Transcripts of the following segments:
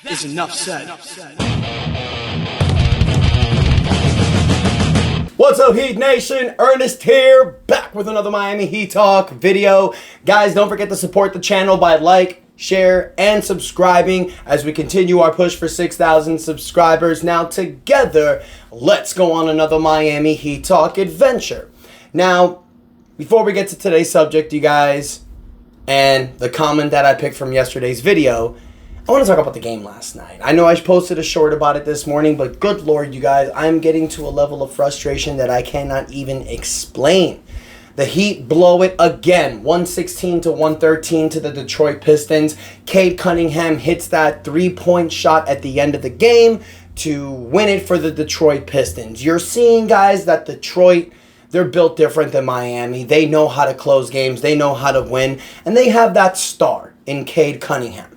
is enough said. What's up, Heat Nation? Ernest here, back with another Miami Heat Talk video. Guys, don't forget to support the channel by like, share, and subscribing as we continue our push for 6,000 subscribers. Now, together, let's go on another Miami Heat Talk adventure. Now, before we get to today's subject, you guys, and the comment that I picked from yesterday's video, I want to talk about the game last night. I know I posted a short about it this morning, but good Lord, you guys, I'm getting to a level of frustration that I cannot even explain. The Heat blow it again, 116-113 to the Detroit Pistons. Cade Cunningham hits that three-point shot at the end of the game to win it for the Detroit Pistons. You're seeing, guys, that Detroit, they're built different than Miami. They know how to close games. They know how to win. And they have that star in Cade Cunningham.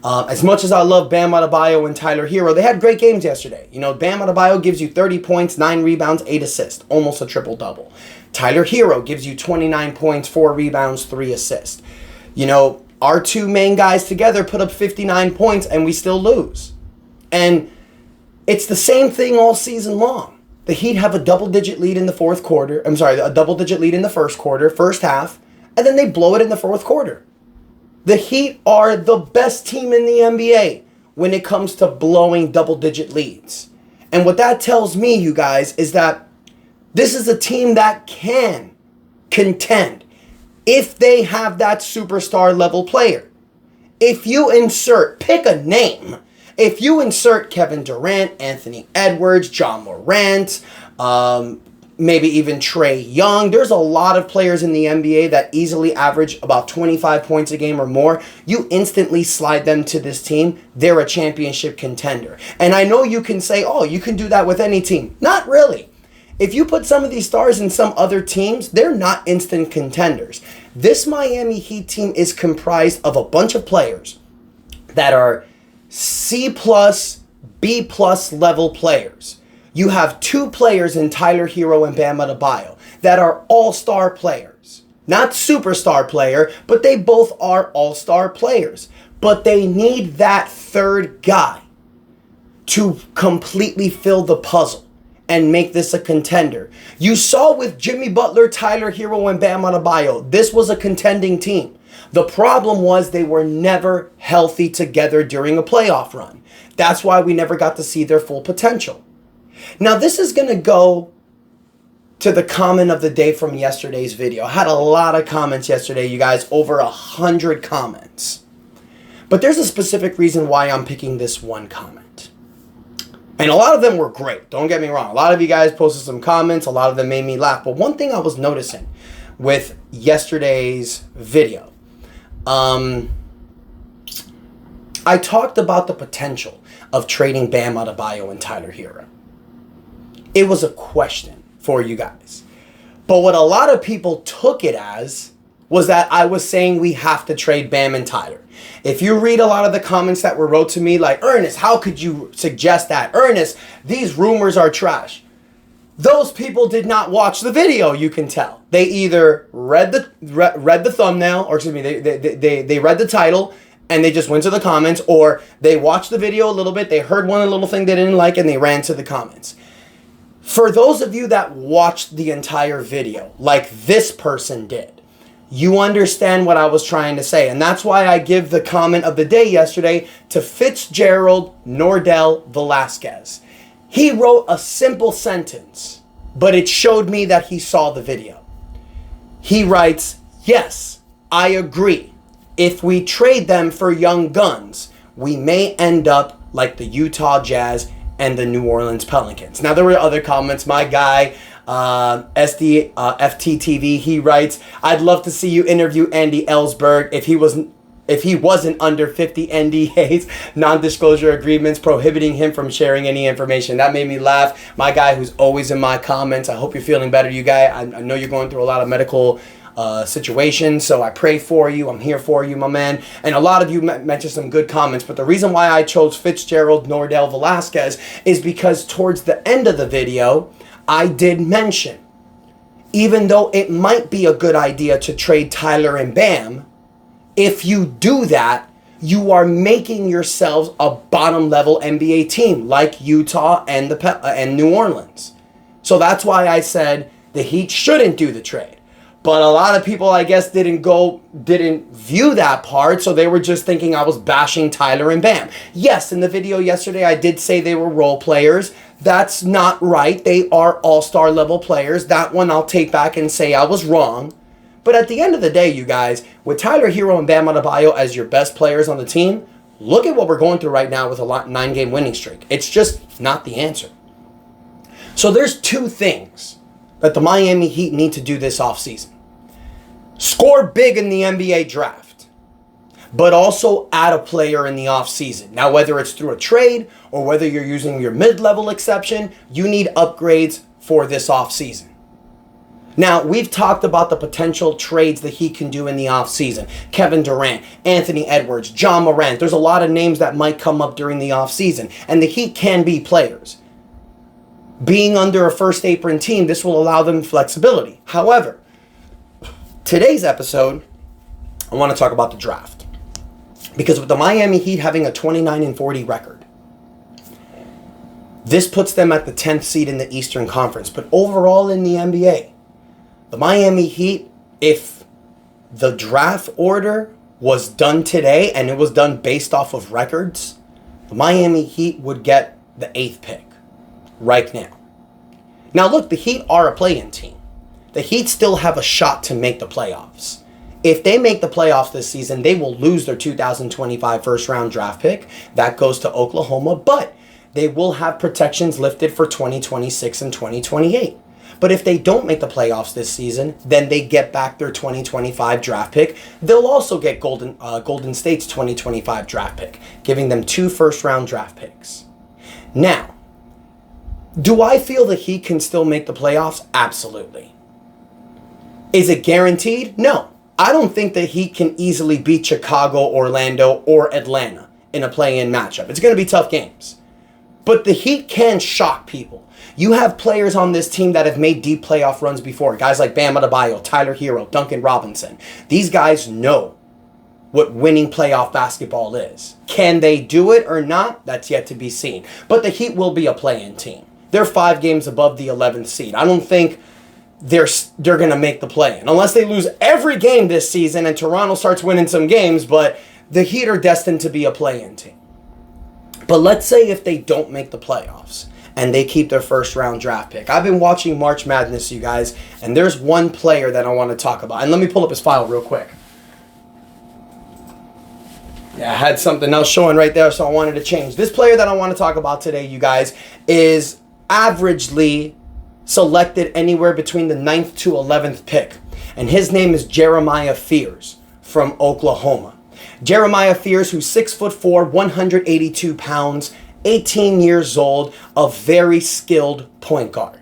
As much as I love Bam Adebayo and Tyler Hero, they had great games yesterday. You know, Bam Adebayo gives you 30 points, 9 rebounds, 8 assists. Almost a triple-double. Tyler Hero gives you 29 points, 4 rebounds, 3 assists. You know, our two main guys together put up 59 points and we still lose. And it's the same thing all season long. The Heat have a double-digit lead in the fourth quarter. I'm sorry, a double-digit lead in the first quarter, first half, and then they blow it in the fourth quarter. The Heat are the best team in the NBA when it comes to blowing double-digit leads. And what that tells me, you guys, is that this is a team that can contend if they have that superstar level player. If you pick a name. If you insert Kevin Durant, Anthony Edwards, John Morant, maybe even Trae Young. There's a lot of players in the NBA that easily average about 25 points a game or more. You instantly slide them to this team. They're a championship contender. And I know you can say, oh, you can do that with any team. Not really. If you put some of these stars in some other teams, they're not instant contenders. This Miami Heat team is comprised of a bunch of players that are C+, B+ level players. You have two players in Tyler Hero and Bam Adebayo that are all-star players. Not superstar player, but they both are all-star players. But they need that third guy to completely fill the puzzle and make this a contender. You saw with Jimmy Butler, Tyler Hero, and Bam Adebayo, this was a contending team. The problem was they were never healthy together during a playoff run. That's why we never got to see their full potential. Now, this is going to go to the comment of the day from yesterday's video. I had a lot of comments yesterday, you guys, over 100 comments. But there's a specific reason why I'm picking this one comment. And a lot of them were great, don't get me wrong. A lot of you guys posted some comments, a lot of them made me laugh. But one thing I was noticing with yesterday's video, I talked about the potential of trading Bam Adebayo and Tyler Hero. It was a question for you guys. But what a lot of people took it as was that I was saying we have to trade Bam and Tyler. If you read a lot of the comments that were wrote to me like, Ernest, how could you suggest that? Ernest, these rumors are trash. Those people did not watch the video, you can tell. They either read the thumbnail, or excuse me, they read the title, and they just went to the comments, or they watched the video a little bit, they heard one little thing they didn't like, and they ran to the comments. For those of you that watched the entire video, like this person did, you understand what I was trying to say. And that's why I give the comment of the day yesterday to Fitzgerald Nordell Velasquez. He wrote a simple sentence, but it showed me that he saw the video. He writes, yes, I agree. If we trade them for young guns, we may end up like the Utah Jazz and the New Orleans Pelicans. Now, there were other comments. My guy, FTTV, he writes, I'd love to see you interview Andy Ellsberg if he wasn't under 50 NDAs, non-disclosure agreements, prohibiting him from sharing any information. That made me laugh. My guy who's always in my comments, I hope you're feeling better, you guy. I know you're going through a lot of medical situations, so I pray for you. I'm here for you, my man. And a lot of you mentioned some good comments, but the reason why I chose Fitzgerald Nordell Velasquez is because towards the end of the video, I did mention, even though it might be a good idea to trade Tyler and Bam, if you do that, you are making yourselves a bottom level NBA team like Utah and and New Orleans. So that's why I said the Heat shouldn't do the trade. But a lot of people, I guess, didn't view that part, so they were just thinking I was bashing Tyler and Bam. Yes, in the video yesterday, I did say they were role players. That's not right. They are all-star level players. That one I'll take back and say I was wrong. But at the end of the day, you guys, with Tyler Hero and Bam Adebayo as your best players on the team, look at what we're going through right now with a 9-game winning streak. It's just not the answer. So there's two things that the Miami Heat need to do this offseason. Score big in the NBA draft, but also add a player in the offseason. Now, whether it's through a trade or whether you're using your mid-level exception, you need upgrades for this offseason. Now, we've talked about the potential trades that he can do in the offseason. Kevin Durant, Anthony Edwards, John Morant. There's a lot of names that might come up during the offseason, and the Heat can be players. Being under a first apron team, this will allow them flexibility. However, today's episode, I want to talk about the draft. Because with the Miami Heat having a 29-40 record, this puts them at the 10th seed in the Eastern Conference. But overall in the NBA, the Miami Heat, if the draft order was done today and it was done based off of records, the Miami Heat would get the 8th pick right now. Now look, the Heat are a play-in team. The Heat still have a shot to make the playoffs. If they make the playoffs this season, they will lose their 2025 first-round draft pick. That goes to Oklahoma, but they will have protections lifted for 2026 and 2028. But if they don't make the playoffs this season, then they get back their 2025 draft pick. They'll also get Golden State's 2025 draft pick, giving them 2 first-round draft picks. Now, do I feel the Heat can still make the playoffs? Absolutely. Is it guaranteed? No. I don't think the Heat can easily beat Chicago, Orlando, or Atlanta in a play-in matchup. It's going to be tough games. But the Heat can shock people. You have players on this team that have made deep playoff runs before. Guys like Bam Adebayo, Tyler Hero, Duncan Robinson. These guys know what winning playoff basketball is. Can they do it or not? That's yet to be seen. But the Heat will be a play-in team. They're 5 games above the 11th seed. I don't think they're going to make the play-in. Unless they lose every game this season and Toronto starts winning some games, but the Heat are destined to be a play-in team. But let's say if they don't make the playoffs and they keep their first-round draft pick. I've been watching March Madness, you guys, and there's one player that I want to talk about. And let me pull up his file real quick. Yeah, I had something else showing right there, so I wanted to change. This player that I want to talk about today, you guys, is averagely selected anywhere between the 9th to 11th pick. And his name is Jeremiah Fears from Oklahoma. Jeremiah Fears, who's 6'4", 182 pounds, 18 years old, a very skilled point guard.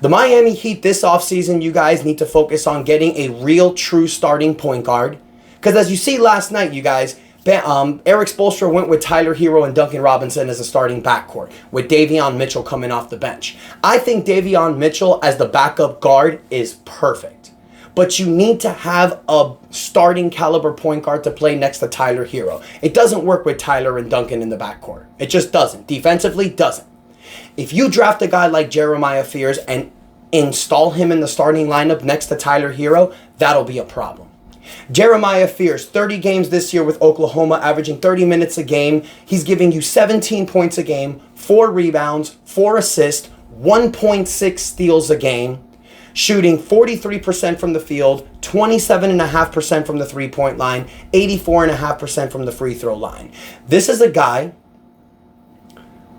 The Miami Heat this offseason, you guys need to focus on getting a real, true starting point guard. Because as you see last night, you guys, Eric Spoelstra went with Tyler Hero and Duncan Robinson as a starting backcourt, with Davion Mitchell coming off the bench. I think Davion Mitchell as the backup guard is perfect. But you need to have a starting caliber point guard to play next to Tyler Hero. It doesn't work with Tyler and Duncan in the backcourt. It just doesn't. Defensively, doesn't. If you draft a guy like Jeremiah Fears and install him in the starting lineup next to Tyler Hero, that'll be a problem. Jeremiah Fears, 30 games this year with Oklahoma, averaging 30 minutes a game. He's giving you 17 points a game, 4 rebounds, 4 assists, 1.6 steals a game, shooting 43% from the field, 27.5% from the three-point line, 84.5% from the free throw line. This is a guy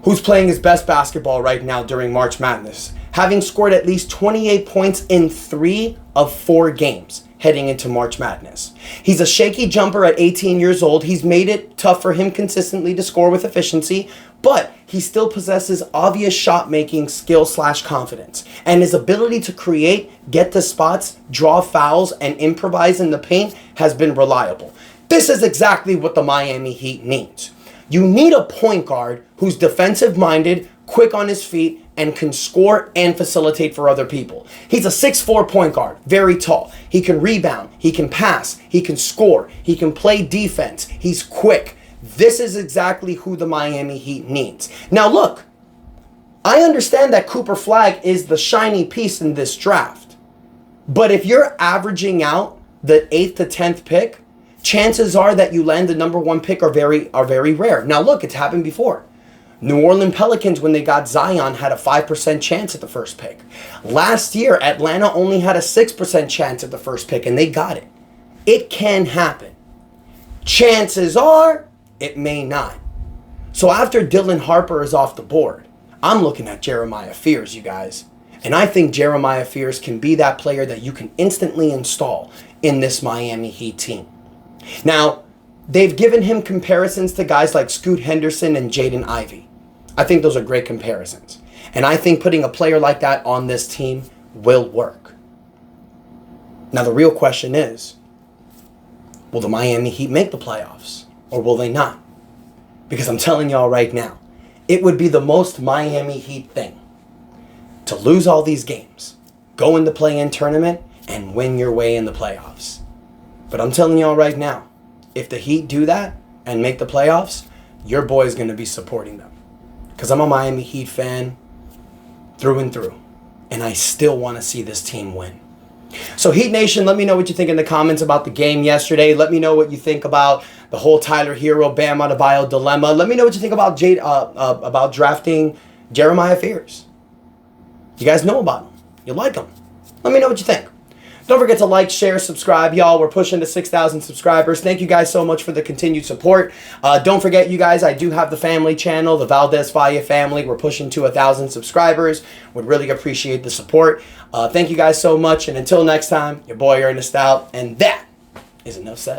who's playing his best basketball right now during March Madness, having scored at least 28 points in 3 of 4 games heading into March Madness. He's a shaky jumper at 18 years old. He's made it tough for him consistently to score with efficiency, but he still possesses obvious shot-making skill/confidence. And his ability to create, get to spots, draw fouls, and improvise in the paint has been reliable. This is exactly what the Miami Heat needs. You need a point guard who's defensive-minded, quick on his feet, and can score and facilitate for other people. He's a 6'4" point guard, very tall. He can rebound, he can pass, he can score, he can play defense, he's quick. This is exactly who the Miami Heat needs. Now look, I understand that Cooper Flagg is the shiny piece in this draft. But if you're averaging out the 8th to 10th pick, chances are that you land the number 1 pick are very rare. Now look, it's happened before. New Orleans Pelicans, when they got Zion, had a 5% chance at the first pick. Last year, Atlanta only had a 6% chance at the first pick, and they got it. It can happen. Chances are, it may not. So after Dylan Harper is off the board, I'm looking at Jeremiah Fears, you guys. And I think Jeremiah Fears can be that player that you can instantly install in this Miami Heat team. Now, they've given him comparisons to guys like Scoot Henderson and Jaden Ivey. I think those are great comparisons. And I think putting a player like that on this team will work. Now, the real question is, will the Miami Heat make the playoffs or will they not? Because I'm telling y'all right now, it would be the most Miami Heat thing to lose all these games, go in the play-in tournament, and win your way in the playoffs. But I'm telling y'all right now, if the Heat do that and make the playoffs, your boy's going to be supporting them. Because I'm a Miami Heat fan through and through. And I still want to see this team win. So Heat Nation, let me know what you think in the comments about the game yesterday. Let me know what you think about the whole Tyler Hero, Bam Adebayo dilemma. Let me know what you think about drafting Jeremiah Fears. You guys know about him. You like him. Let me know what you think. Don't forget to like, share, subscribe, y'all. We're pushing to 6,000 subscribers. Thank you guys so much for the continued support. Don't forget, you guys, I do have the family channel, the Valdez Valle family. We're pushing to 1,000 subscribers. Would really appreciate the support. Thank you guys so much. And until next time, your boy Ernest out. And that is enough said.